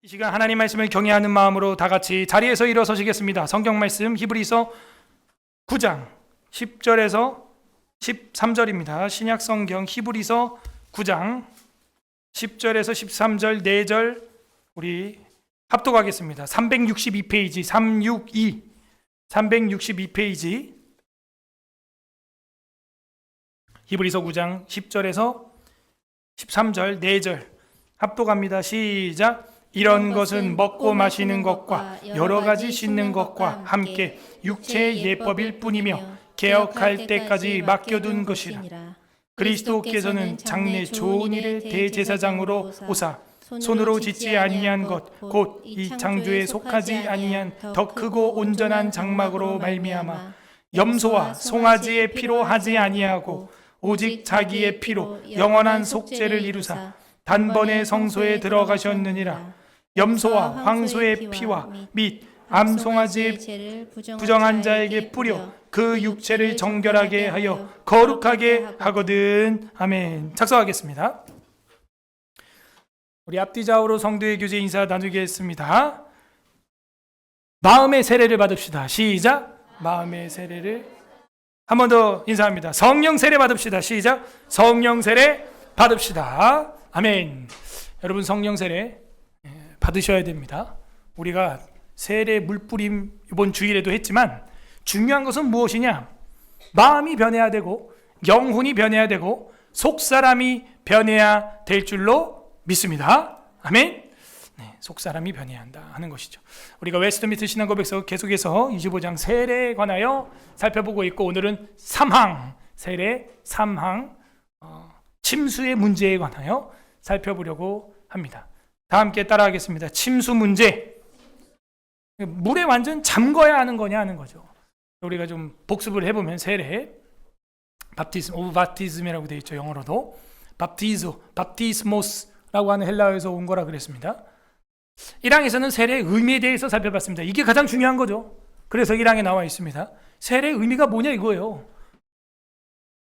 이 시간 하나님 말씀을 경외하는 마음으로 다 같이 자리에서 일어서시겠습니다. 성경 말씀 히브리서 9장 10절에서 13절입니다. 신약 성경 히브리서 9장 10절에서 13절 4절 우리 합독하겠습니다. 362페이지 362페이지 히브리서 9장 10절에서 13절 4절 합독합니다. 시작. 이런 것은 먹고 마시는 것과 여러 가지 씻는 것과 함께 육체의 예법일 뿐이며 개혁할 때까지 맡겨둔 것이라. 그리스도께서는 장래 좋은 일의 대제사장으로 오사 손으로 짓지 아니한 것 곧 이 창조에 속하지 아니한 더 크고 온전한 장막으로 말미암아 염소와 송아지의 피로 하지 아니하고 오직 자기의 피로 영원한 속죄를 이루사 단번에 성소에 들어가셨느니라. 염소와 황소의 피와 및 암송아지의 부정한 자에게 뿌려 그 육체를 정결하게 하여 거룩하게 하거든. 아멘. 작성하겠습니다. 우리 앞뒤 좌우로 성도의 교제 인사 나누겠습니다. 마음의 세례를 받읍시다. 시작. 마음의 세례를 한 번 더 인사합니다. 성령 세례 받읍시다. 시작. 성령 세례 받읍시다. 아멘. 여러분 성령 세례 받으셔야 됩니다. 우리가 세례 물뿌림 이번 주일에도 했지만 중요한 것은 무엇이냐? 마음이 변해야 되고 영혼이 변해야 되고 속사람이 변해야 될 줄로 믿습니다. 아멘. 네, 속사람이 변해야 한다 하는 것이죠. 우리가 웨스트민스터 신앙고백서 계속해서 25장 세례에 관하여 살펴보고 있고 오늘은 3항 세례 3항 침수의 문제에 관하여 살펴보려고 합니다. 다 함께 따라하겠습니다. 침수 문제. 물에 완전 잠궈야 하는 거냐 하는 거죠. 우리가 좀 복습을 해보면 세례, 바티즘, 오브 바티즘이라고 되어 있죠. 영어로도 바티조, 바티스모스라고 하는 헬라어에서 온 거라 그랬습니다. 1항에서는 세례의 의미에 대해서 살펴봤습니다. 이게 가장 중요한 거죠. 그래서 1항에 나와 있습니다. 세례의 의미가 뭐냐 이거예요.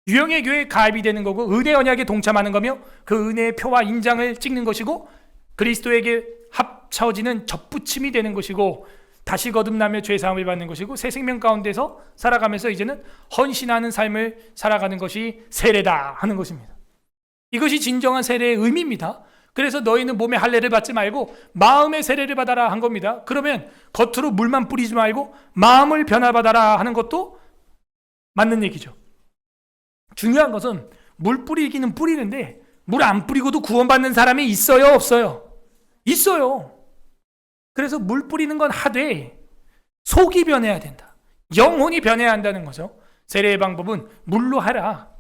유형의 교회에 가입이 되는 거고 은혜 언약에 동참하는 거며 그 은혜의 표와 인장을 찍는 것이고 그리스도에게 합쳐지는 접붙임이 되는 것이고 다시 거듭나며 죄사함을 받는 것이고 새 생명 가운데서 살아가면서 이제는 헌신하는 삶을 살아가는 것이 세례다 하는 것입니다. 이것이 진정한 세례의 의미입니다. 그래서 너희는 몸에 할례를 받지 말고 마음의 세례를 받아라 한 겁니다. 그러면 겉으로 물만 뿌리지 말고 마음을 변화받아라 하는 것도 맞는 얘기죠. 중요한 것은 물 뿌리기는 뿌리는데 물 안 뿌리고도 구원받는 사람이 있어요 없어요? 있어요. 그래서 물 뿌리는 건 하되 속이 변해야 된다. 영혼이 변해야 한다는 거죠. 세례의 방법은 물로 하라.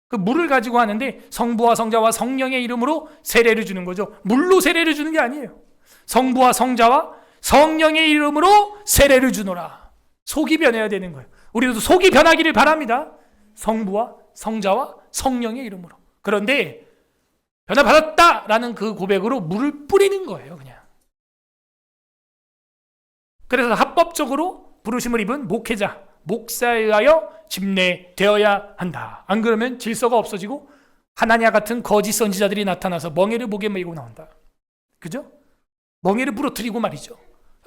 그 물을 가지고 하는데 성부와 성자와 성령의 이름으로 세례를 주는 거죠. 물로 세례를 주는 게 아니에요. 성부와 성자와 성령의 이름으로 세례를 주노라. 속이 변해야 되는 거예요. 우리도 속이 변하기를 바랍니다. 성부와 성자와 성령의 이름으로. 그런데 변화받았다라는 그 고백으로 물을 뿌리는 거예요. 그냥. 그래서 합법적으로 부르심을 입은 목회자, 목사에 의하여 집례되어야 한다. 안 그러면 질서가 없어지고 하나냐 같은 거짓 선지자들이 나타나서 멍에를 목에 메고 나온다. 그죠? 멍에를 부러뜨리고 말이죠.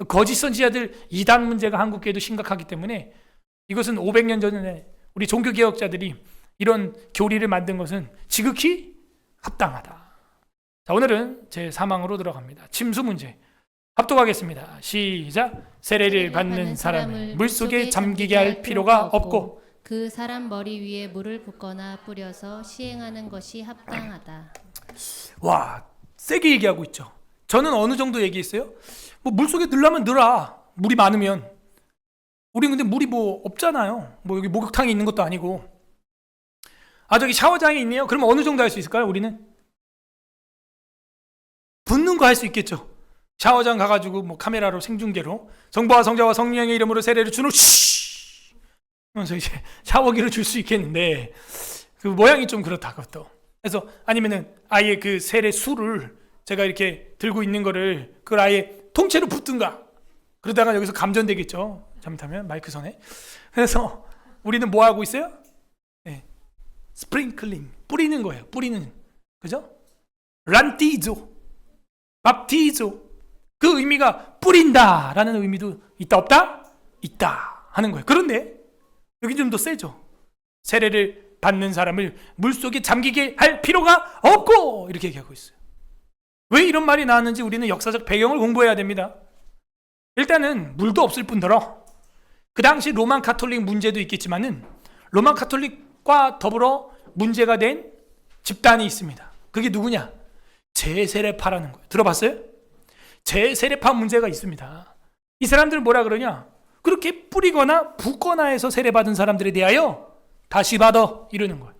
거짓 선지자들 이단 문제가 한국교회도 심각하기 때문에 이것은 500년 전에 우리 종교개혁자들이 이런 교리를 만든 것은 지극히 합당하다. 자, 오늘은 제 3항으로 들어갑니다. 침수 문제. 합독하겠습니다. 시작. 세례를 받는 사람을 물속에 잠기게 할 필요가 없고 그 사람 머리 위에 물을 붓거나 뿌려서 시행하는 것이 합당하다. 와, 세게 얘기하고 있죠. 저는 어느 정도 얘기했어요? 뭐 물속에 넣으려면 넣어라. 물이 많으면. 우리 근데 물이 뭐 없잖아요. 뭐 여기 목욕탕이 있는 것도 아니고. 아, 저기 샤워장이 있네요. 그러면 어느 정도 할 수 있을까요? 우리는 붓는 거 할 수 있겠죠. 샤워장 가가지고 뭐 카메라로 생중계로 성부와 성자와 성령의 이름으로 세례를 주노 씨 하면서 이제 샤워기를 줄 수 있겠는데 그 모양이 좀 그렇다 그것도. 그래서 아니면은 아예 그 세례 수를 제가 이렇게 들고 있는 거를 그걸 아예 통째로 붓든가 그러다가 여기서 감전되겠죠. 잘못하면 마이크 선에. 그래서 우리는 뭐 하고 있어요? 네. 스프링클링 뿌리는 거예요. 뿌리는. 그죠? 란티조, 밥티조 그 의미가 뿌린다라는 의미도 있다 없다? 있다 하는 거예요. 그런데 여기 좀 더 세죠. 세례를 받는 사람을 물속에 잠기게 할 필요가 없고 이렇게 얘기하고 있어요. 왜 이런 말이 나왔는지 우리는 역사적 배경을 공부해야 됩니다. 일단은 물도 없을 뿐더러 그 당시 로만 가톨릭 문제도 있겠지만은 로만 가톨릭과 더불어 문제가 된 집단이 있습니다. 그게 누구냐? 제세례파라는 거예요. 들어봤어요? 제세례파 문제가 있습니다. 이 사람들은 뭐라 그러냐? 그렇게 뿌리거나 붓거나 해서 세례받은 사람들에 대하여 다시 받아 이러는 거예요.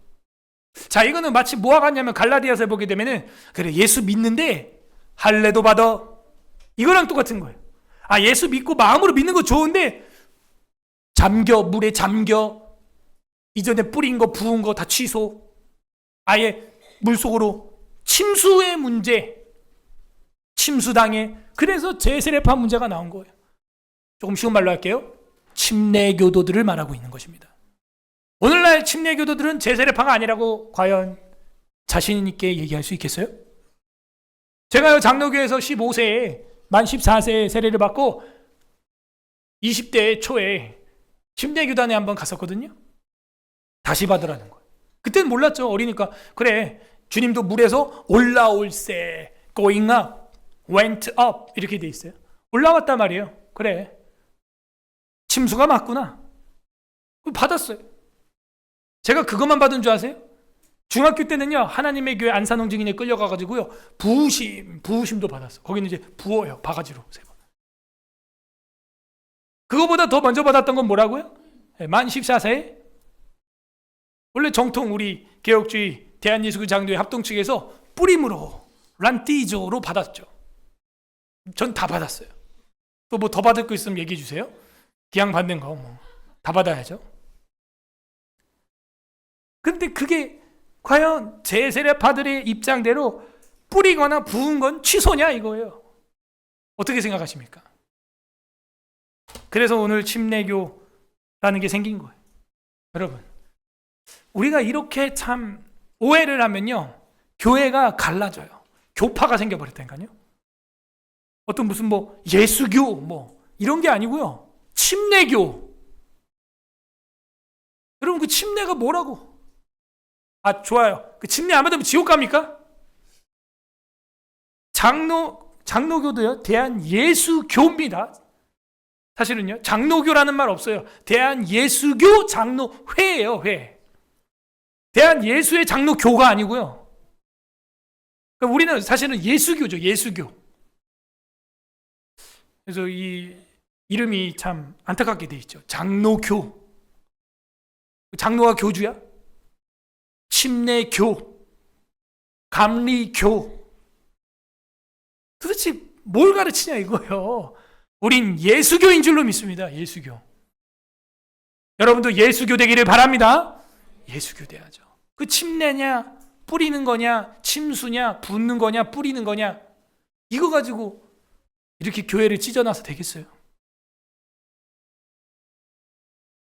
자, 이거는 마치 뭐와 같냐면 갈라디아서에 보게 되면은 그래 예수 믿는데 할례도 받아 이거랑 똑같은 거예요. 아, 예수 믿고 마음으로 믿는 거 좋은데 물에 잠겨 이전에 뿌린 거 부은 거 다 취소, 아예 물속으로 침수의 문제, 침수당해. 그래서 제세례파 문제가 나온 거예요. 조금 쉬운 말로 할게요. 침례교도들을 말하고 있는 것입니다. 오늘날 침례교도들은 제세례파가 아니라고 과연 자신 있게 얘기할 수 있겠어요? 제가요 장로교에서 15세에 만 14세에 세례를 받고 20대 초에 침례교단에 한번 갔었거든요. 다시 받으라는 거예요. 그때는 몰랐죠. 어리니까 그래 주님도 물에서 올라올세 going up, went up 이렇게 돼 있어요. 올라왔단 말이에요. 그래 침수가 맞구나. 받았어요. 제가 그것만 받은 줄 아세요? 중학교 때는요 하나님의 교회 안산홍 증인에 끌려가가지고요 부으심도 받았어. 거기는 이제 부어요 바가지로 세 번. 그거보다 더 먼저 받았던 건 뭐라고요? 만 14세에 원래 정통 우리 개혁주의 대한예수교 장로회 합동 측에서 뿌림으로 란티조로 받았죠. 전 다 받았어요. 또 뭐 더 받을 거 있으면 얘기해 주세요. 기양 받는 거 뭐 다 받아야죠. 근데 그게 과연 제세례파들의 입장대로 뿌리거나 부은 건 취소냐 이거예요. 어떻게 생각하십니까? 그래서 오늘 침례교라는 게 생긴 거예요. 여러분, 우리가 이렇게 참 오해를 하면요 교회가 갈라져요. 교파가 생겨버렸다니까요. 어떤 무슨 뭐 예수교 뭐 이런 게 아니고요 침례교. 여러분 그 침례가 뭐라고? 아 좋아요. 그 침례 안 받으면 지옥 갑니까? 장로교도요 대한예수교입니다. 사실은요 장로교라는 말 없어요. 대한예수교 장로회예요. 회. 대한예수의 장로교가 아니고요. 그러니까 우리는 사실은 예수교죠. 예수교. 그래서 이 이름이 참 안타깝게 돼 있죠. 장로교. 장로가 교주야? 침례교, 감리교. 도대체 뭘 가르치냐 이거예요. 우린 예수교인 줄로 믿습니다. 예수교. 여러분도 예수교 되기를 바랍니다. 예수교 돼야죠. 그 침례냐, 뿌리는 거냐, 침수냐, 붓는 거냐, 뿌리는 거냐 이거 가지고 이렇게 교회를 찢어놔서 되겠어요?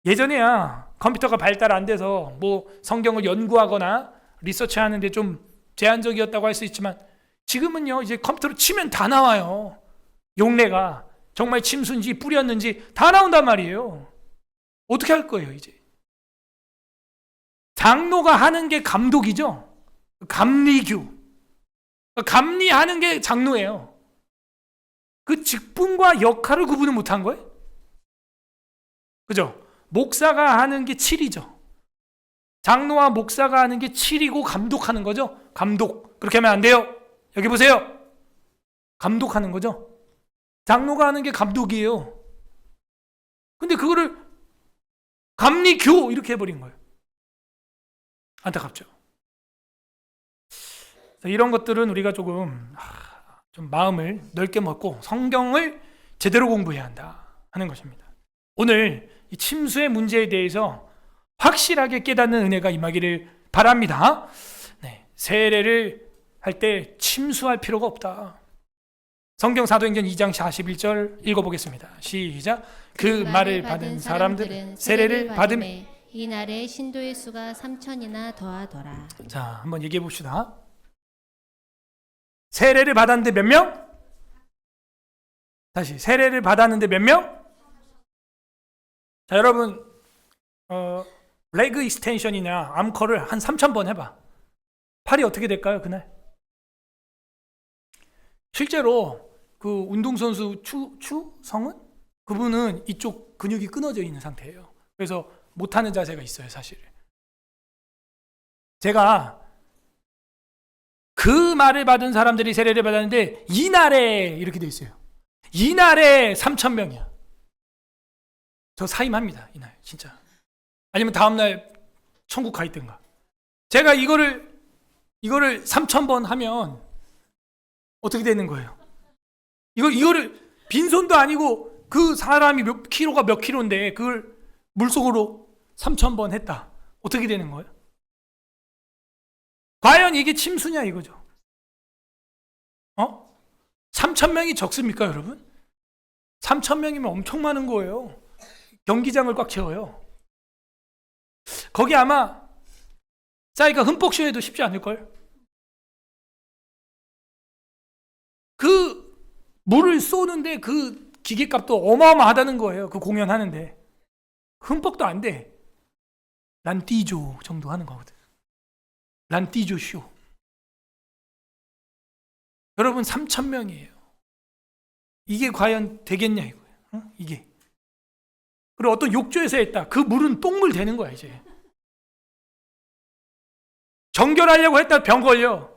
예전에야 컴퓨터가 발달 안 돼서 뭐 성경을 연구하거나 리서치하는데 좀 제한적이었다고 할 수 있지만 지금은요 이제 컴퓨터로 치면 다 나와요. 용례가 정말 침수인지 뿌렸는지 다 나온단 말이에요. 어떻게 할 거예요 이제? 장로가 하는 게 감독이죠. 감리교. 감리하는 게 장로예요. 그 직분과 역할을 구분을 못한 거예요. 그죠? 목사가 하는 게 칠이죠. 장로와 목사가 하는 게 칠이고 감독하는 거죠. 감독. 그렇게 하면 안 돼요. 여기 보세요. 감독하는 거죠. 장로가 하는 게 감독이에요. 근데 그거를 감리교 이렇게 해버린 거예요. 안타깝죠. 이런 것들은 우리가 조금 좀 마음을 넓게 먹고 성경을 제대로 공부해야 한다 하는 것입니다. 오늘 이 침수의 문제에 대해서 확실하게 깨닫는 은혜가 임하기를 바랍니다. 네, 세례를 할 때 침수할 필요가 없다. 성경 사도행전 2장 41절 읽어보겠습니다. 시작. 그 말을 받은 사람들은 세례를 받음에 이 날에 신도의 수가 3천이나 더하더라. 자, 한번 얘기해 봅시다. 세례를 받았는데 몇 명? 다시 세례를 받았는데 몇 명? 자, 여러분 레그 익스텐션이나 암컬을 한 3,000번 해봐. 팔이 어떻게 될까요 그날? 실제로 그 운동선수 추성은 그분은 이쪽 근육이 끊어져 있는 상태예요. 그래서 못하는 자세가 있어요 사실. 제가 그 말을 받은 사람들이 세례를 받았는데 이날에 이렇게 돼 있어요. 이날에 3,000명이야. 저 사임합니다 이날 진짜. 아니면 다음날 천국 가 있든가. 제가 이거를 3,000번 하면 어떻게 되는 거예요? 이거를 빈손도 아니고 그 사람이 몇 킬로인데 그걸 물속으로 3,000번 했다. 어떻게 되는 거예요? 과연 이게 침수냐 이거죠. 3,000명이 적습니까 여러분? 3,000명이면 엄청 많은 거예요. 경기장을 꽉 채워요. 거기 아마 싸이가 흠뻑 쉬어도 쉽지 않을걸? 그 물을 쏘는데 그 기계값도 어마어마하다는 거예요. 그 공연하는데 흠뻑도 안 돼. 란띠조 정도 하는 거거든. 란띠조 쇼. 여러분 3,000명이에요. 이게 과연 되겠냐 이거예요. 이게. 그리고 어떤 욕조에서 했다. 그 물은 똥물 되는 거야 이제. 정결하려고 했다 병 걸려.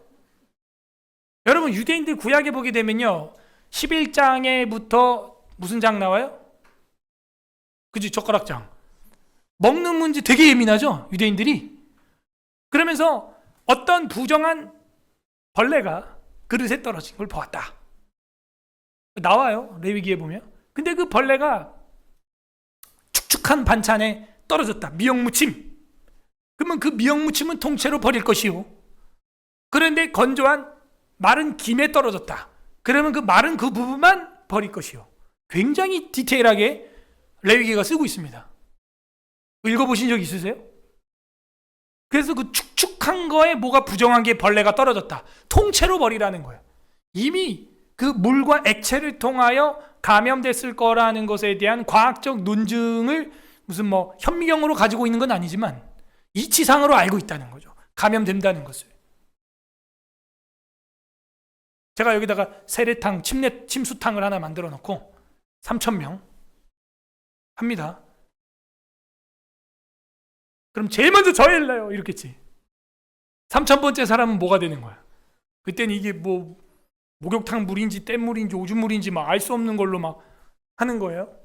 여러분 유대인들 구약에 보게 되면요 11장에부터 무슨 장 나와요? 그지 젓가락장. 먹는 문제 되게 예민하죠 유대인들이. 그러면서 어떤 부정한 벌레가 그릇에 떨어진 걸 보았다. 나와요 레위기에 보면. 근데 그 벌레가 축축한 반찬에 떨어졌다. 미역무침. 그러면 그 미역무침은 통째로 버릴 것이요. 그런데 건조한 마른 김에 떨어졌다. 그러면 그 마른 그 부분만 버릴 것이요. 굉장히 디테일하게 레위기가 쓰고 있습니다. 읽어보신 적 있으세요? 그래서 그 축축한 거에 뭐가 부정한 게 벌레가 떨어졌다. 통째로 버리라는 거예요. 이미 그 물과 액체를 통하여 감염됐을 거라는 것에 대한 과학적 논증을 무슨 뭐 현미경으로 가지고 있는 건 아니지만 이치상으로 알고 있다는 거죠. 감염된다는 것을. 제가 여기다가 세례탕, 침수탕을 하나 만들어 놓고 3,000명 합니다. 그럼 제일 먼저 저일래요 이렇겠지. 3,000번째 사람은 뭐가 되는 거야? 그때는 이게 뭐 목욕탕 물인지 뗏물인지 오줌물인지 막 알 수 없는 걸로 막 하는 거예요.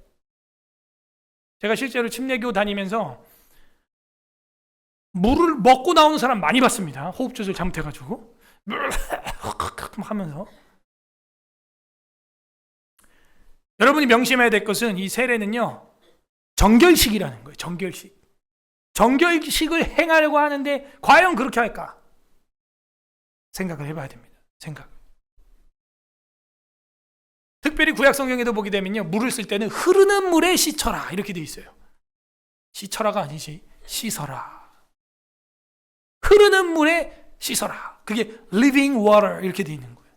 제가 실제로 침례교 다니면서 물을 먹고 나오는 사람 많이 봤습니다. 호흡 조절 잘못해가지고 하면서. 여러분이 명심해야 될 것은 이 세례는요 정결식이라는 거예요. 정결식을 행하려고 하는데 과연 그렇게 할까? 생각을 해봐야 됩니다. 특별히 구약 성경에도 보게 되면요 물을 쓸 때는 흐르는 물에 씻어라 이렇게 돼 있어요. 씻어라가 아니지 씻어라. 흐르는 물에 씻어라. 그게 living water 이렇게 돼 있는 거예요.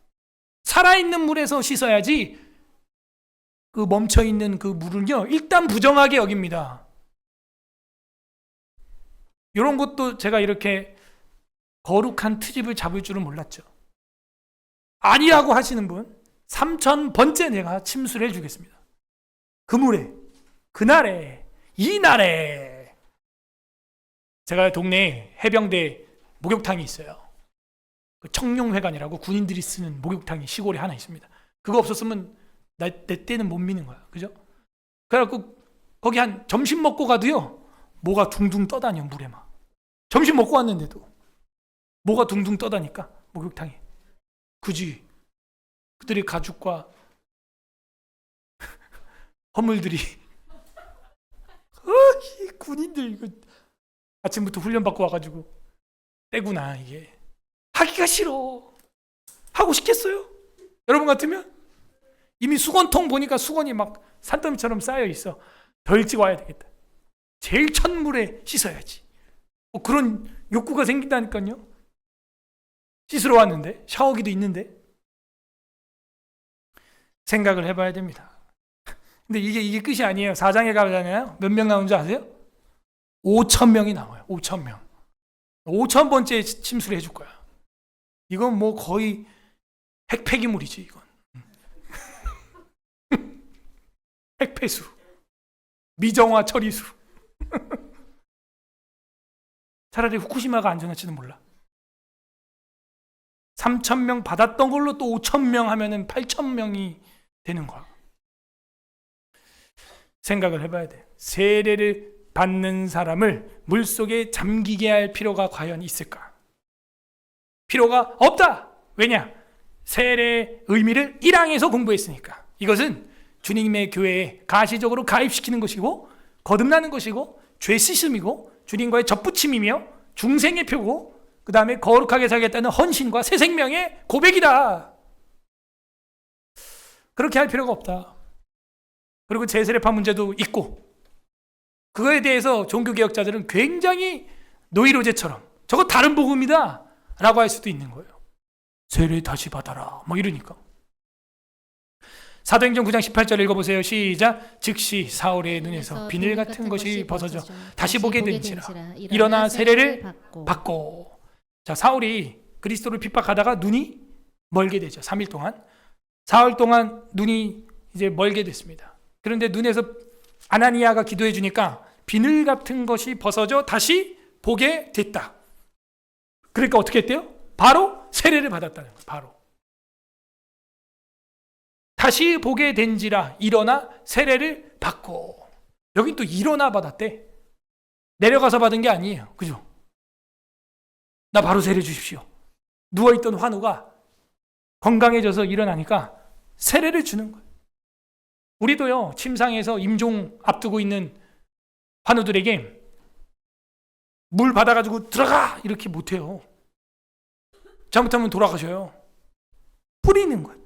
살아있는 물에서 씻어야지 그 멈춰있는 그 물은요 일단 부정하게 여깁니다. 이런 것도 제가 이렇게 거룩한 트집을 잡을 줄은 몰랐죠. 아니라고 하시는 분 3,000번째 내가 침수를 해주겠습니다. 그 물에, 그날에, 이날에. 제가 동네에 해병대 목욕탕이 있어요. 그 청룡회관이라고 군인들이 쓰는 목욕탕이 시골에 하나 있습니다. 그거 없었으면 내 때는 못 미는 거야. 그죠? 그래갖고 거기 한 점심 먹고 가도요 뭐가 둥둥 떠다녀 물에 막. 점심 먹고 왔는데도 뭐가 둥둥 떠다니까 목욕탕에. 그지? 그들의 가죽과 허물들이 이 군인들 이거 아침부터 훈련받고 와가지고 때구나 이게. 하기가 싫어. 하고 싶겠어요? 여러분 같으면? 이미 수건통 보니까 수건이 막 산더미처럼 쌓여 있어. 더 일찍 와야 되겠다. 제일 첫 물에 씻어야지. 그런 욕구가 생긴다니까요. 씻으러 왔는데 샤워기도 있는데. 생각을 해봐야 됩니다. 근데 이게 끝이 아니에요. 4장에 가잖아요. 몇 명 나오는 줄 아세요? 5,000명이 나와요. 5,000명. 5,000번째 침수를 해줄 거야. 이건 뭐 거의 핵폐기물이지 이건. 핵폐수, 미정화 처리수. 차라리 후쿠시마가 안전할지도 몰라. 3,000명 받았던 걸로 또 5,000명 하면은 8,000명이 되는 거야. 생각을 해봐야 돼. 세례를 받는 사람을 물속에 잠기게 할 필요가 과연 있을까? 필요가 없다. 왜냐? 세례의 의미를 1항에서 공부했으니까. 이것은 주님의 교회에 가시적으로 가입시키는 것이고 거듭나는 것이고 죄 씻음이고 주님과의 접붙임이며 중생의 표고 그 다음에 거룩하게 살겠다는 헌신과 새 생명의 고백이다. 그렇게 할 필요가 없다. 그리고 재세례파 문제도 있고 그거에 대해서 종교개혁자들은 굉장히 노이로제처럼 저거 다른 복음이다 라고 할 수도 있는 거예요. 세례 다시 받아라 뭐 이러니까. 사도행전 9장 18절 읽어보세요. 시작. 즉시 사울의 눈에서 비늘 같은 것이 벗어져 다시 보게 된지라. 일어나 세례를 받고. 자, 사울이 그리스도를 핍박하다가 눈이 멀게 되죠. 3일 동안. 4일 동안 눈이 이제 멀게 됐습니다. 그런데 눈에서 아나니아가 기도해 주니까 비늘 같은 것이 벗어져 다시 보게 됐다. 그러니까 어떻게 했대요? 바로 세례를 받았다는 거예요. 바로. 다시 보게 된지라 일어나 세례를 받고. 여긴 또 일어나 받았대. 내려가서 받은 게 아니에요. 그죠? 나 바로 세례 주십시오. 누워있던 환우가 건강해져서 일어나니까 세례를 주는 거예요. 우리도요, 침상에서 임종 앞두고 있는 환우들에게 물 받아가지고 들어가! 이렇게 못해요. 잘못하면 돌아가셔요. 뿌리는 거예요.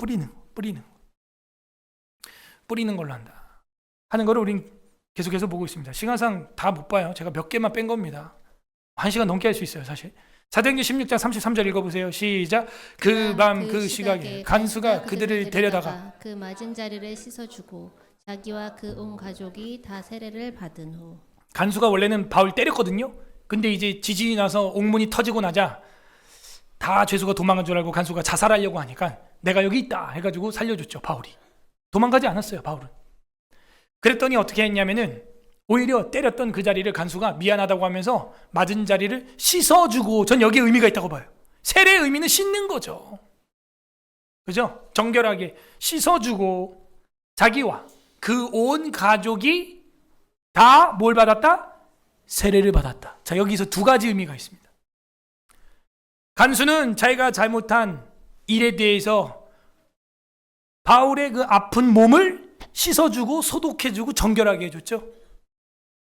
뿌리는 걸로 한다. 하는 거를 우린 계속해서 보고 있습니다. 시간상 다 못 봐요. 제가 몇 개만 뺀 겁니다. 1시간 넘게 할 수 있어요, 사실. 사도행전 16장 33절 읽어보세요. 시작. 그 밤 그 시각에 간수가 그들을 데려다가 그 맞은 자리를 씻어주고 자기와 그 온 가족이 다 세례를 받은 후. 간수가 원래는 바울 때렸거든요. 근데 이제 지진이 나서 옥문이 터지고 나자 다 죄수가 도망간 줄 알고 간수가 자살하려고 하니까 내가 여기 있다 해가지고 살려줬죠. 바울이. 도망가지 않았어요. 바울은. 그랬더니 어떻게 했냐면은 오히려 때렸던 그 자리를 간수가 미안하다고 하면서 맞은 자리를 씻어주고, 전 여기에 의미가 있다고 봐요. 세례의 의미는 씻는 거죠. 그죠? 정결하게 씻어주고 자기와 그 온 가족이 다 뭘 받았다? 세례를 받았다. 자, 여기서 두 가지 의미가 있습니다. 간수는 자기가 잘못한 일에 대해서 바울의 그 아픈 몸을 씻어주고 소독해주고 정결하게 해줬죠.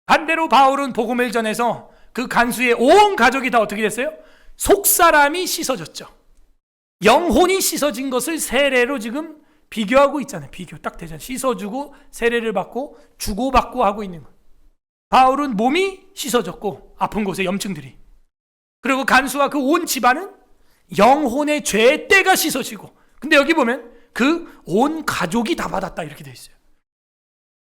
반대로 바울은 복음을 전해서 그 간수의 온 가족이 다 어떻게 됐어요? 속사람이 씻어졌죠. 영혼이 씻어진 것을 세례로 지금 비교하고 있잖아요. 비교 딱 되잖아요. 씻어주고 세례를 받고 주고받고 하고 있는 거예요. 바울은 몸이 씻어졌고 아픈 곳에 염증들이, 그리고 간수와 그 온 집안은 영혼의 죄의 때가 씻어지고, 근데 여기 보면 그 온 가족이 다 받았다 이렇게 되어 있어요.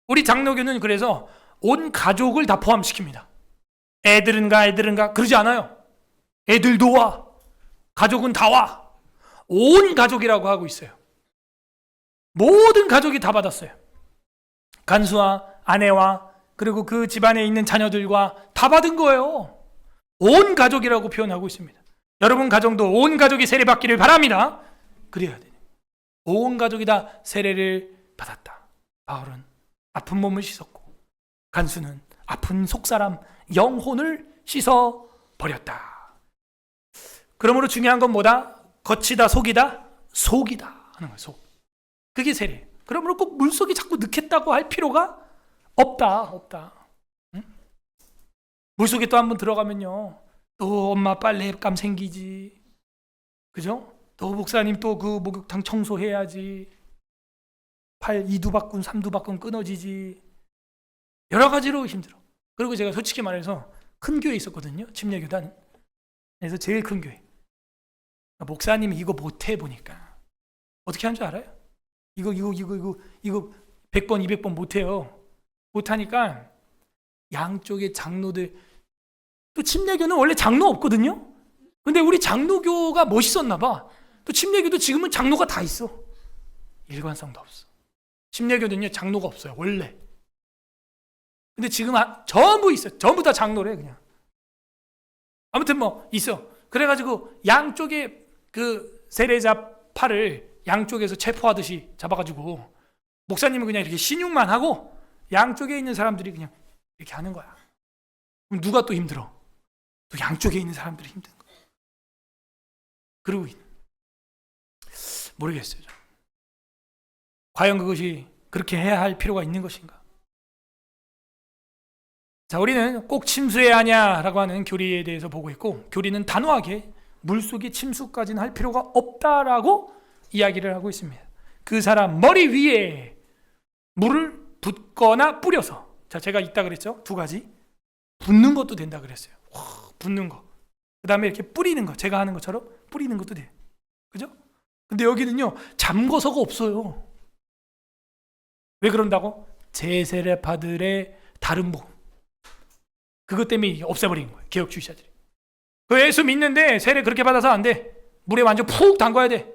우리 장로교는 그래서 온 가족을 다 포함시킵니다. 애들은 가 그러지 않아요. 애들도 와, 가족은 다 와. 온 가족이라고 하고 있어요. 모든 가족이 다 받았어요. 간수와 아내와 그리고 그 집안에 있는 자녀들과 다 받은 거예요. 온 가족이라고 표현하고 있습니다. 여러분 가정도 온 가족이 세례 받기를 바랍니다. 그래야 돼요. 온 가족이 다 세례를 받았다. 바울은 아픈 몸을 씻었고 간수는 아픈 속사람 영혼을 씻어버렸다. 그러므로 중요한 건 뭐다? 겉이다 속이다? 속이다 하는 거예요. 속. 그게 세례. 그러므로 꼭 물속에 자꾸 넣겠다고 할 필요가 없다. 응? 물속에 또 한번 들어가면요, 또 엄마 빨래감 생기지. 그죠? 또 목사님 또 그 목욕탕 청소해야지. 팔 2두박근 3두박근 끊어지지. 여러 가지로 힘들어. 그리고 제가 솔직히 말해서 큰 교회에 있었거든요. 침례교단. 그래서 제일 큰 교회. 목사님이 이거 못해 보니까 어떻게 하는 줄 알아요? 이거 100번 200번 못해요. 못하니까 양쪽의 장로들, 또 침례교는 원래 장로 없거든요. 근데 우리 장로교가 멋있었나 봐. 또 침례교도 지금은 장로가 다 있어. 일관성도 없어. 침례교는요 장로가 없어요 원래. 근데 지금 전부 있어. 전부 다 장로래 그냥. 아무튼 뭐 있어. 그래가지고 양쪽에 그 세례자파를 양쪽에서 체포하듯이 잡아가지고 목사님은 그냥 이렇게 신용만 하고 양쪽에 있는 사람들이 그냥 이렇게 하는 거야. 그럼 누가 또 힘들어? 또 양쪽에 있는 사람들이 힘든 거야. 그러고 모르겠어요. 과연 그것이 그렇게 해야 할 필요가 있는 것인가? 자, 우리는 꼭 침수해야 하냐라고 하는 교리에 대해서 보고 있고, 교리는 단호하게 물속에 침수까지는 할 필요가 없다라고 이야기를 하고 있습니다. 그 사람 머리 위에 물을 붓거나 뿌려서, 자, 제가 이따 그랬죠? 두 가지. 붓는 것도 된다 그랬어요. 붓는 거. 그 다음에 이렇게 뿌리는 거, 제가 하는 것처럼 뿌리는 것도 돼. 그죠? 근데 여기는요 잠궈서가 없어요. 왜 그런다고? 제세례파들의 다른 복음, 그것 때문에 없애버린 거예요. 개혁주의자들이. 그 예수 믿는데 세례 그렇게 받아서 안 돼. 물에 완전 푹 담가야 돼.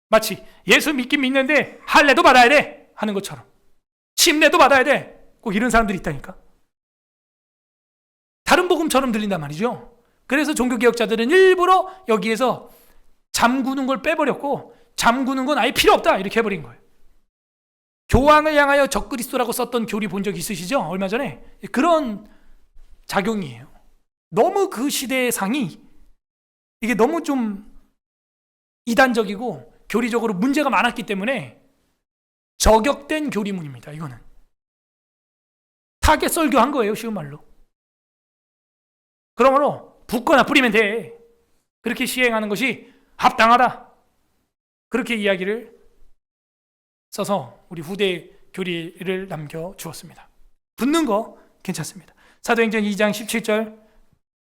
마치 예수 믿긴 믿는데 할례도 받아야 돼 하는 것처럼, 침례도 받아야 돼. 꼭 이런 사람들이 있다니까. 다른 복음처럼 들린단 말이죠. 그래서 종교개혁자들은 일부러 여기에서 잠그는 걸 빼버렸고, 잠그는 건 아예 필요 없다 이렇게 해버린 거예요. 교황을 향하여 적그리스도라고 썼던 교리 본 적 있으시죠? 얼마 전에. 그런 작용이에요. 너무 그 시대의 상이 이게 너무 좀 이단적이고 교리적으로 문제가 많았기 때문에 저격된 교리문입니다. 이거는 타겟 설교한 거예요, 쉬운 말로. 그러므로 붓거나 뿌리면 돼. 그렇게 시행하는 것이 합당하다. 그렇게 이야기를 써서 우리 후대 교리를 남겨주었습니다. 붓는 거 괜찮습니다. 사도행전 2장 17절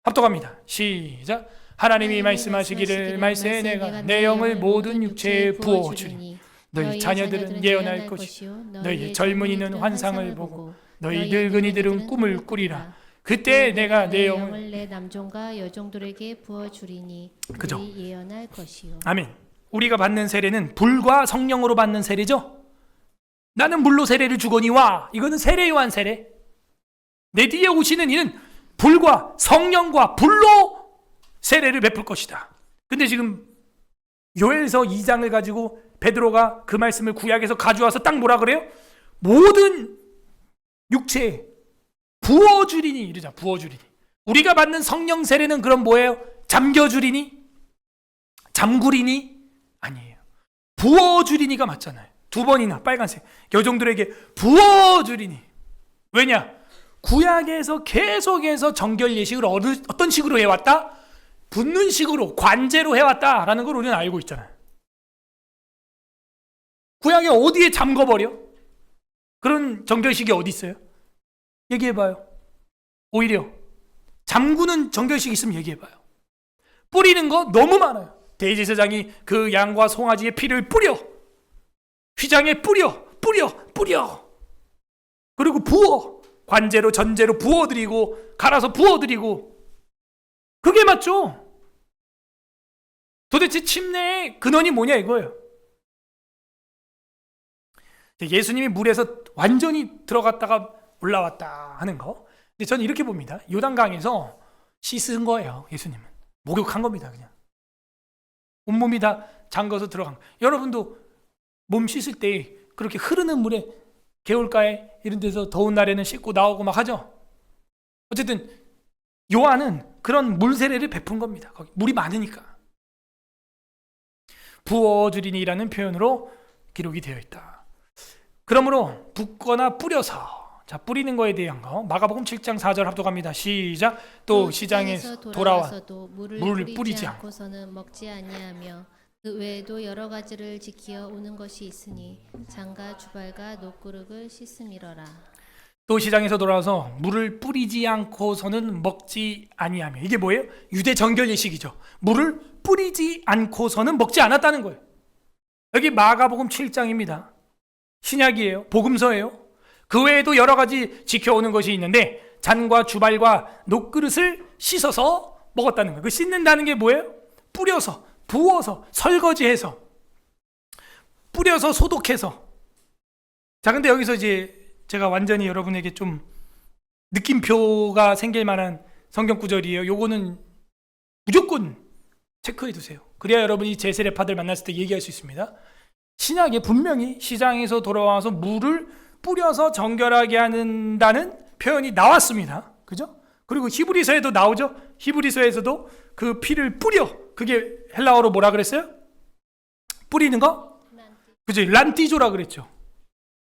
합독합니다. 시작. 하나님이 말씀하시기를 말세 내가 내 영을 모든 육체에 부어주리니 너희 자녀들은 예언할 것이요 너희 젊은이는 환상을 보고 너희 늙은이들은 꿈을 꾸리라. 그때 내가 내 영을 내 남종과 여종들에게 부어주리니 그죠? 그들이 예언할 것이요. 아멘. 우리가 받는 세례는 불과 성령으로 받는 세례죠. 나는 물로 세례를 주거니와, 이거는 세례 요한 세례. 내 뒤에 오시는 이는 불과 성령과 불로 세례를 베풀 것이다. 근데 지금 요엘서 2장을 가지고 베드로가 그 말씀을 구약에서 가져와서 딱 뭐라 그래요? 모든 육체에 부어주리니 이러자. 부어주리니. 우리가 받는 성령 세례는 그럼 뭐예요? 잠겨주리니? 잠구리니? 아니에요. 부어주리니가 맞잖아요. 두 번이나 빨간색. 여종들에게 부어주리니. 왜냐? 구약에서 계속해서 정결 예식을 어떤 식으로 해왔다? 붓는 식으로, 관제로 해왔다라는 걸 우리는 알고 있잖아요. 구약에 어디에 잠궈버려? 그런 정결식이 어디 있어요? 얘기해봐요. 오히려 잠그는 정결식이 있으면 얘기해봐요. 뿌리는 거 너무 많아요. 대제사장이 그 양과 송아지의 피를 뿌려, 휘장에 뿌려. 그리고 부어, 관제로 전제로 부어드리고 갈아서 부어드리고. 그게 맞죠? 도대체 침례의 근원이 뭐냐 이거예요. 예수님이 물에서 완전히 들어갔다가 올라왔다 하는 거. 근데 저는 이렇게 봅니다. 요단강에서 씻은 거예요. 예수님은 목욕한 겁니다. 그냥 온몸이 다 잠궈서 들어간 거. 여러분도 몸 씻을 때 그렇게 흐르는 물에 개울가에 이런 데서 더운 날에는 씻고 나오고 막 하죠. 어쨌든 요한은 그런 물 세례를 베푼 겁니다. 거기 물이 많으니까. 부어주리니라는 표현으로 기록이 되어 있다. 그러므로 붓거나 뿌려서, 자, 뿌리는 거에 대한 거 마가복음 7장 4절 합독합니다. 시작. 또 시장에서 돌아와서도 물을 뿌리지 않고서는 먹지 아니하며 그 외에도 여러 가지를 지키어 오는 것이 있으니 장과 주발과 녹구름을 씻음이러라. 또 시장에서 돌아와서 물을 뿌리지 않고서는 먹지 아니하며. 이게 뭐예요? 유대 정결 예식이죠. 물을 뿌리지 않고서는 먹지 않았다는 거예요. 여기 마가복음 7장입니다. 신약이에요. 복음서예요. 그 외에도 여러 가지 지켜오는 것이 있는데 잔과 주발과 녹그릇을 씻어서 먹었다는 거예요. 그 씻는다는 게 뭐예요? 뿌려서, 부어서, 설거지해서, 뿌려서 소독해서. 자, 근데 여기서 이제 제가 완전히 여러분에게 좀 느낌표가 생길 만한 성경 구절이에요. 요거는 무조건 체크해 두세요. 그래야 여러분이 제 세례파들 만났을 때 얘기할 수 있습니다. 신약에 분명히 시장에서 돌아와서 물을 뿌려서 정결하게 한다는 표현이 나왔습니다. 그죠? 그리고 히브리서에도 나오죠? 히브리서에서도 그 피를 뿌려. 그게 헬라어로 뭐라 그랬어요? 뿌리는 거? 그죠? 란티조라 그랬죠.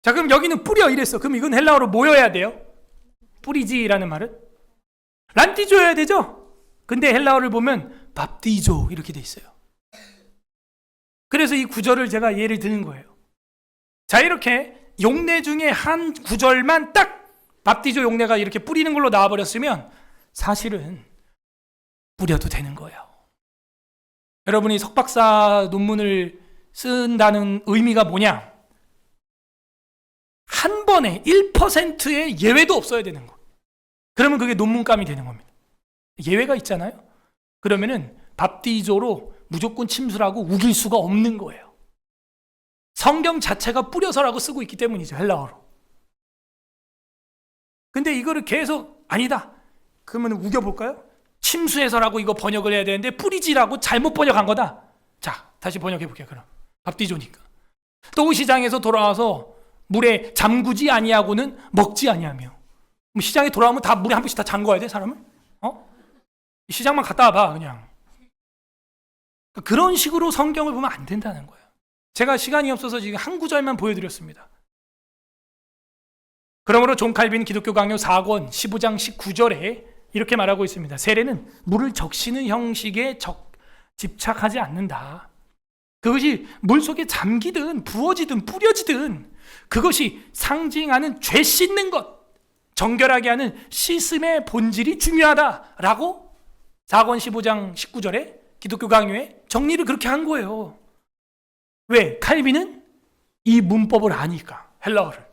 자, 그럼 여기는 뿌려 이랬어. 그럼 이건 헬라어로 뭐여야 돼요? 뿌리지라는 말은? 란티조여야 되죠? 근데 헬라어를 보면 밥디조 이렇게 돼 있어요. 그래서 이 구절을 제가 예를 드는 거예요. 자, 이렇게 용례 중에 한 구절만 딱 밥디조 용례가 이렇게 뿌리는 걸로 나와버렸으면 사실은 뿌려도 되는 거예요. 여러분이 석박사 논문을 쓴다는 의미가 뭐냐? 한 번에 1%의 예외도 없어야 되는 거. 그러면 그게 논문감이 되는 겁니다. 예외가 있잖아요. 그러면은 밥디조로 무조건 침수라고 우길 수가 없는 거예요. 성경 자체가 뿌려서라고 쓰고 있기 때문이죠. 헬라어로. 근데 이거를 계속 아니다. 그러면 우겨볼까요? 침수해서라고 이거 번역을 해야 되는데 뿌리지라고 잘못 번역한 거다. 자, 다시 번역해 볼게요. 그럼 밥디조니까. 또 시장에서 돌아와서 물에 잠그지 아니하고는 먹지 아니하며. 시장에 돌아오면 다 물에 한 번씩 다 잠궈야 돼, 사람을? 시장만 갔다 와봐, 그냥. 그런 식으로 성경을 보면 안 된다는 거예요. 제가 시간이 없어서 지금 한 구절만 보여드렸습니다. 그러므로 존 칼빈 기독교 강요 4권 15장 19절에 이렇게 말하고 있습니다. 세례는 물을 적시는 형식에 집착하지 않는다. 그것이 물속에 잠기든 부어지든 뿌려지든 그것이 상징하는 죄 씻는 것, 정결하게 하는 씻음의 본질이 중요하다라고 4권 15장 19절에 기독교 강요에 정리를 그렇게 한 거예요. 왜? 칼빈은 이 문법을 아니까, 헬라어를.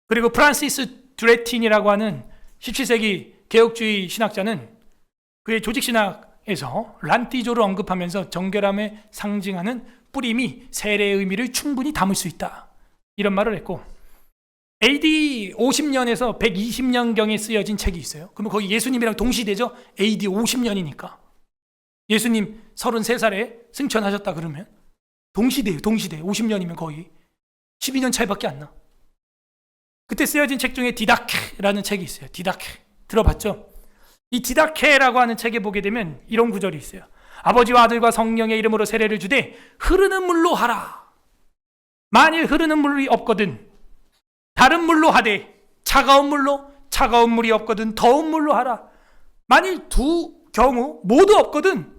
그리고 프란시스 드레틴이라고 하는 17세기 개혁주의 신학자는 그의 조직신학에서 란티조를 언급하면서 정결함에 상징하는 뿌림이 세례의 의미를 충분히 담을 수 있다, 이런 말을 했고, AD 50년에서 120년경에 쓰여진 책이 있어요. 그러면 거기 예수님이랑 동시대죠. AD 50년이니까 예수님 33살에 승천하셨다 그러면 동시대예요. 동시대. 50년이면 거의 12년 차이밖에 안 나. 그때 쓰여진 책 중에 디다케라는 책이 있어요. 디다케 들어봤죠? 이 디다케라고 하는 책에 보게 되면 이런 구절이 있어요. 아버지와 아들과 성령의 이름으로 세례를 주되 흐르는 물로 하라. 만일 흐르는 물이 없거든 다른 물로 하되 차가운 물이 없거든 더운 물로 하라. 만일 두 경우 모두 없거든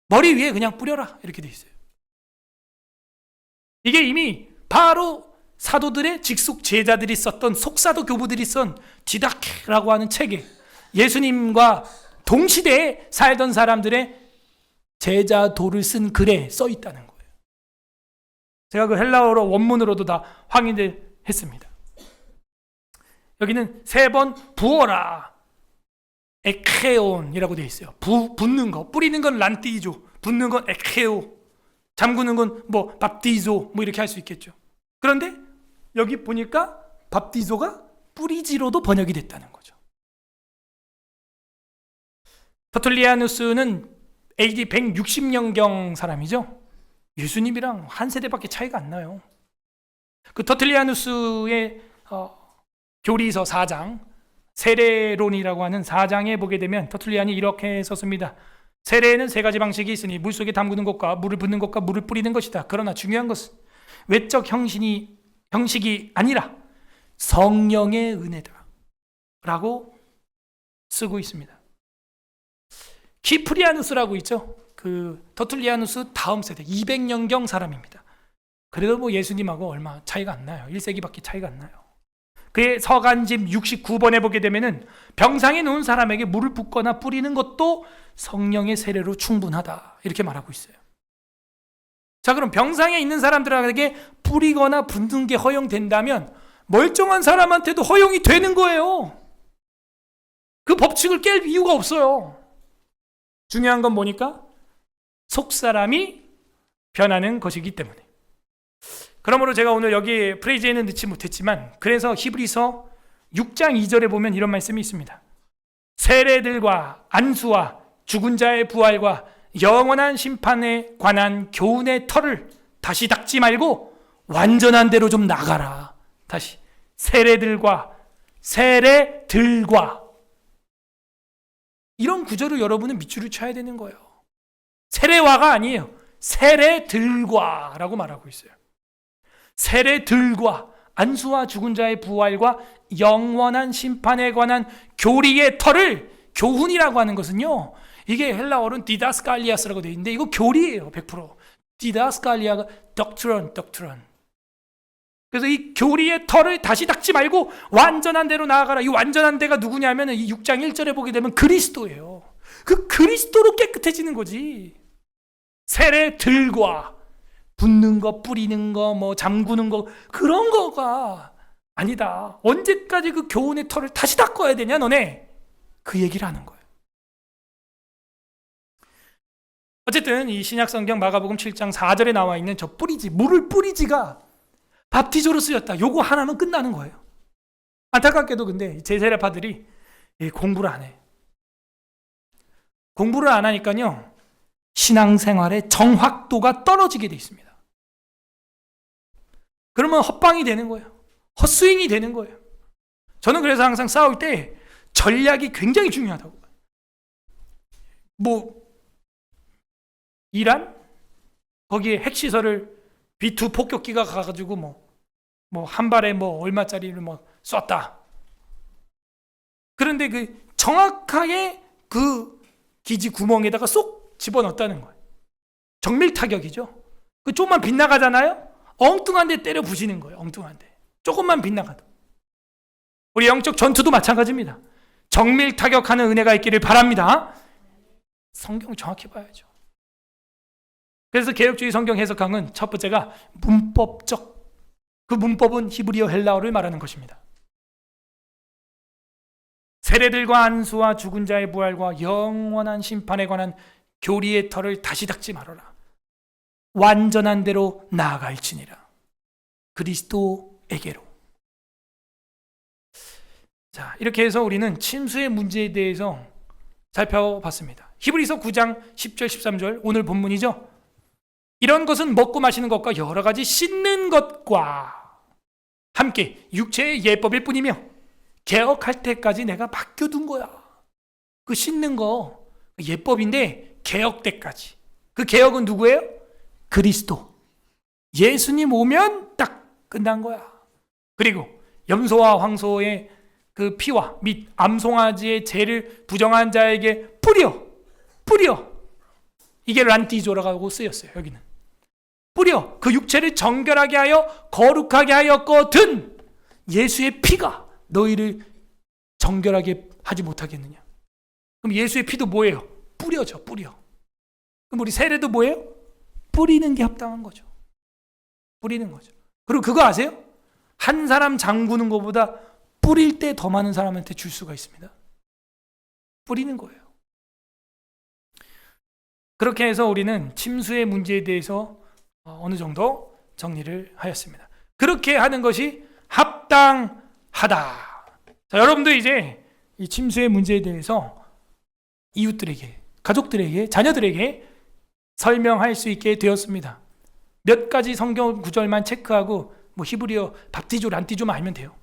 머리 위에 그냥 뿌려라, 이렇게 돼 있어요. 이게 이미 바로 사도들의 직속 제자들이 썼던, 속사도 교부들이 쓴 디다케라고 하는 책에 예수님과 동시대에 살던 사람들의 제자도를 쓴 글에 써 있다는 거예요. 제가 그 헬라어로 원문으로도 다 확인을 했습니다. 여기는 3번 부어라, 에케온이라고 되어 있어요. 붓는 거, 뿌리는 건 란티조, 붓는 건 에케오, 잠그는 건 뭐 밥디조, 뭐 이렇게 할 수 있겠죠. 그런데 여기 보니까 밥디조가 뿌리지로도 번역이 됐다는 거죠. 터툴리아누스는 AD 160년경 사람이죠. 예수님이랑 한 세대밖에 차이가 안 나요. 그 터툴리아누스의 교리서 4장, 세례론이라고 하는 4장에 보게 되면 터툴리안이 이렇게 썼습니다. 세례에는 3가지 방식이 있으니 물속에 담그는 것과 물을 붓는 것과 물을 뿌리는 것이다. 그러나 중요한 것은 외적 형식이 아니라 성령의 은혜다 라고 쓰고 있습니다. 키프리아누스라고 있죠. 그 터툴리아누스 다음 세대 200년경 사람입니다. 그래도 뭐 예수님하고 얼마 차이가 안 나요. 1세기밖에 차이가 안 나요. 그의 서간집 69번에 보게 되면은 병상에 누운 사람에게 물을 붓거나 뿌리는 것도 성령의 세례로 충분하다, 이렇게 말하고 있어요. 자, 그럼 병상에 있는 사람들에게 뿌리거나 붓는 게 허용된다면 멀쩡한 사람한테도 허용이 되는 거예요. 그 법칙을 깰 이유가 없어요. 중요한 건 뭐니까? 속사람이 변하는 것이기 때문에. 그러므로 제가 오늘 여기 프레이즈에는 넣지 못했지만, 그래서 히브리서 6장 2절에 보면 이런 말씀이 있습니다. 세례들과 안수와 죽은 자의 부활과 영원한 심판에 관한 교훈의 털을 다시 닦지 말고 완전한 대로 좀 나가라. 다시 세례들과 이런 구절을 여러분은 밑줄을 쳐야 되는 거예요. 세례와가 아니에요. 세례들과라고 말하고 있어요. 세례들과 안수와 죽은 자의 부활과 영원한 심판에 관한 교리의 털을, 교훈이라고 하는 것은요, 이게 헬라어로는 디다스칼리아스라고 되어 있는데 이거 교리예요. 100%. 디다스칼리아가 doctrine. 그래서 이 교리의 털을 다시 닦지 말고 완전한 대로 나아가라. 이 완전한 데가 누구냐면 이 6장 1절에 보게 되면 그리스도예요. 그 그리스도로 깨끗해지는 거지. 세례들과 붓는 거, 뿌리는 거, 뭐 잠그는 거, 그런 거가 아니다. 언제까지 그 교훈의 털을 다시 닦아야 되냐 너네? 그 얘기를 하는 거예요. 어쨌든 이 신약성경 마가복음 7장 4절에 나와 있는 저 뿌리지, 물을 뿌리지가 밥티조로 쓰였다. 요거 하나면 끝나는 거예요. 안타깝게도 근데 제세례파들이 공부를 안 해. 공부를 안 하니까요, 신앙생활의 정확도가 떨어지게 돼 있습니다. 그러면 헛방이 되는 거예요. 헛스윙이 되는 거예요. 저는 그래서 항상 싸울 때 전략이 굉장히 중요하다고. 이란? 거기에 핵시설을 B2 폭격기가 가가지고 한 발에 얼마짜리를 쐈다. 그런데 그 정확하게 그 기지 구멍에다가 쏙 집어넣었다는 거예요. 정밀 타격이죠. 그 조금만 빗나가잖아요. 엉뚱한 데 때려 부시는 거예요. 엉뚱한 데. 조금만 빗나가도. 우리 영적 전투도 마찬가지입니다. 정밀 타격하는 은혜가 있기를 바랍니다. 성경을 정확히 봐야죠. 그래서 개혁주의 성경 해석강은 첫 번째가 문법적, 그 문법은 히브리어 헬라어를 말하는 것입니다. 세례들과 안수와 죽은 자의 부활과 영원한 심판에 관한 교리의 털을 다시 닦지 말아라. 완전한 대로 나아갈지니라. 그리스도에게로. 자, 이렇게 해서 우리는 침수의 문제에 대해서 살펴봤습니다. 히브리서 9장 10절 13절 오늘 본문이죠. 이런 것은 먹고 마시는 것과 여러 가지 씻는 것과 함께 육체의 예법일 뿐이며 개혁할 때까지 내가 맡겨둔 거야. 그 씻는 거 예법인데 개혁 때까지. 그 개혁은 누구예요? 그리스도. 예수님 오면 딱 끝난 거야. 그리고 염소와 황소의 그 피와 및 암송아지의 죄를 부정한 자에게 뿌려. 이게 란티조라고 쓰였어요. 여기는 뿌려. 그 육체를 정결하게 하여 거룩하게 하였거든 예수의 피가 너희를 정결하게 하지 못하겠느냐. 그럼 예수의 피도 뭐예요? 뿌려져. 뿌려. 그럼 우리 세례도 뭐예요? 뿌리는 게 합당한 거죠. 뿌리는 거죠. 그리고 그거 아세요? 한 사람 잠그는 것보다 뿌릴 때 더 많은 사람한테 줄 수가 있습니다. 뿌리는 거예요. 그렇게 해서 우리는 침수의 문제에 대해서 어느 정도 정리를 하였습니다. 그렇게 하는 것이 합당하다. 자, 여러분도 이제 이 침수의 문제에 대해서 이웃들에게, 가족들에게, 자녀들에게 설명할 수 있게 되었습니다. 몇 가지 성경 구절만 체크하고 히브리어 밥티조, 란티조만 알면 돼요.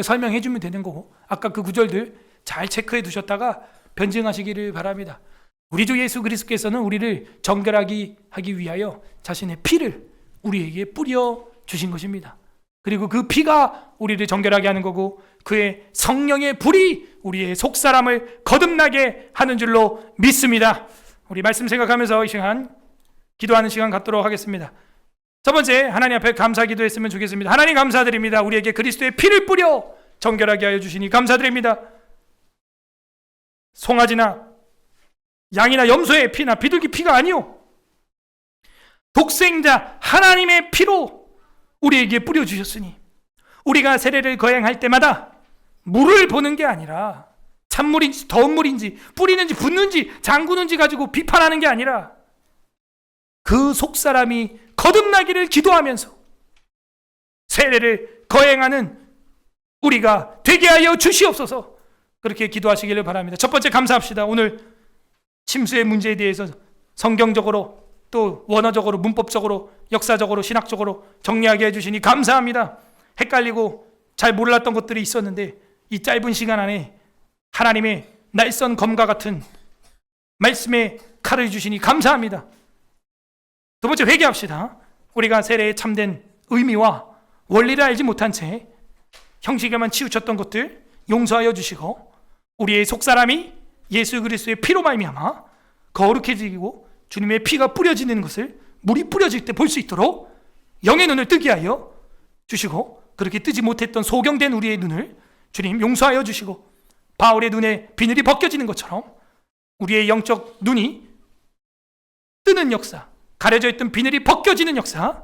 설명해 주면 되는 거고, 아까 그 구절들 잘 체크해 두셨다가 변증하시기를 바랍니다. 우리 주 예수 그리스도께서는 우리를 정결하게 하기 위하여 자신의 피를 우리에게 뿌려 주신 것입니다. 그리고 그 피가 우리를 정결하게 하는 거고, 그의 성령의 불이 우리의 속사람을 거듭나게 하는 줄로 믿습니다. 우리 말씀 생각하면서 이 시간 기도하는 시간 갖도록 하겠습니다. 첫 번째, 하나님 앞에 감사 기도했으면 좋겠습니다. 하나님 감사드립니다. 우리에게 그리스도의 피를 뿌려 정결하게 하여 주시니 감사드립니다. 송아지나 양이나 염소의 피나 비둘기 피가 아니요, 독생자 하나님의 피로 우리에게 뿌려주셨으니 우리가 세례를 거행할 때마다 물을 보는 게 아니라 찬물인지 더운 물인지 뿌리는지 붓는지 잠그는지 가지고 비판하는 게 아니라 그 속사람이 거듭나기를 기도하면서 세례를 거행하는 우리가 되게 하여 주시옵소서. 그렇게 기도하시기를 바랍니다. 첫 번째 감사합시다. 오늘 침수의 문제에 대해서 성경적으로 또 원어적으로 문법적으로 역사적으로 신학적으로 정리하게 해주시니 감사합니다. 헷갈리고 잘 몰랐던 것들이 있었는데 이 짧은 시간 안에 하나님의 날선 검과 같은 말씀에 칼을 주시니 감사합니다. 두 번째 회개합시다. 우리가 세례의 참된 의미와 원리를 알지 못한 채 형식에만 치우쳤던 것들 용서하여 주시고 우리의 속사람이 예수 그리스도의 피로 말미암아 거룩해지고 주님의 피가 뿌려지는 것을 물이 뿌려질 때 볼 수 있도록 영의 눈을 뜨게 하여 주시고 그렇게 뜨지 못했던 소경된 우리의 눈을 주님 용서하여 주시고 바울의 눈에 비늘이 벗겨지는 것처럼 우리의 영적 눈이 뜨는 역사, 가려져 있던 비늘이 벗겨지는 역사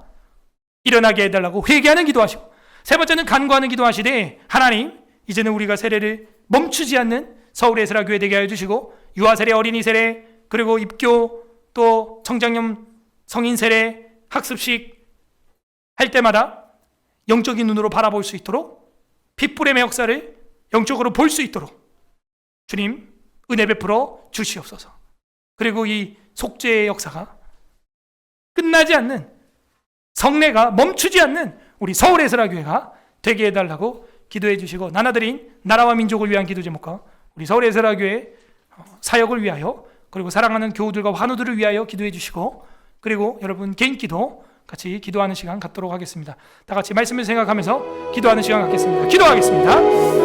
일어나게 해달라고 회개하는 기도하시고 세 번째는 간구하는 기도하시되 하나님 이제는 우리가 세례를 멈추지 않는 서울의 에스라 교회 되게 하여 주시고 유아 세례, 어린이 세례, 그리고 입교 또 청장년 성인 세례, 학습식 할 때마다 영적인 눈으로 바라볼 수 있도록 핏불의 역사를 영적으로 볼 수 있도록 주님 은혜 베풀어 주시옵소서. 그리고 이 속죄의 역사가 끝나지 않는 성례가 멈추지 않는 우리 서울 에스라 교회가 되게 해달라고 기도해 주시고 나눠드린 나라와 민족을 위한 기도 제목과 우리 서울 에스라 교회 사역을 위하여 그리고 사랑하는 교우들과 환우들을 위하여 기도해 주시고 그리고 여러분 개인 기도 같이 기도하는 시간 갖도록 하겠습니다. 다 같이 말씀을 생각하면서 기도하는 시간 갖겠습니다. 기도하겠습니다.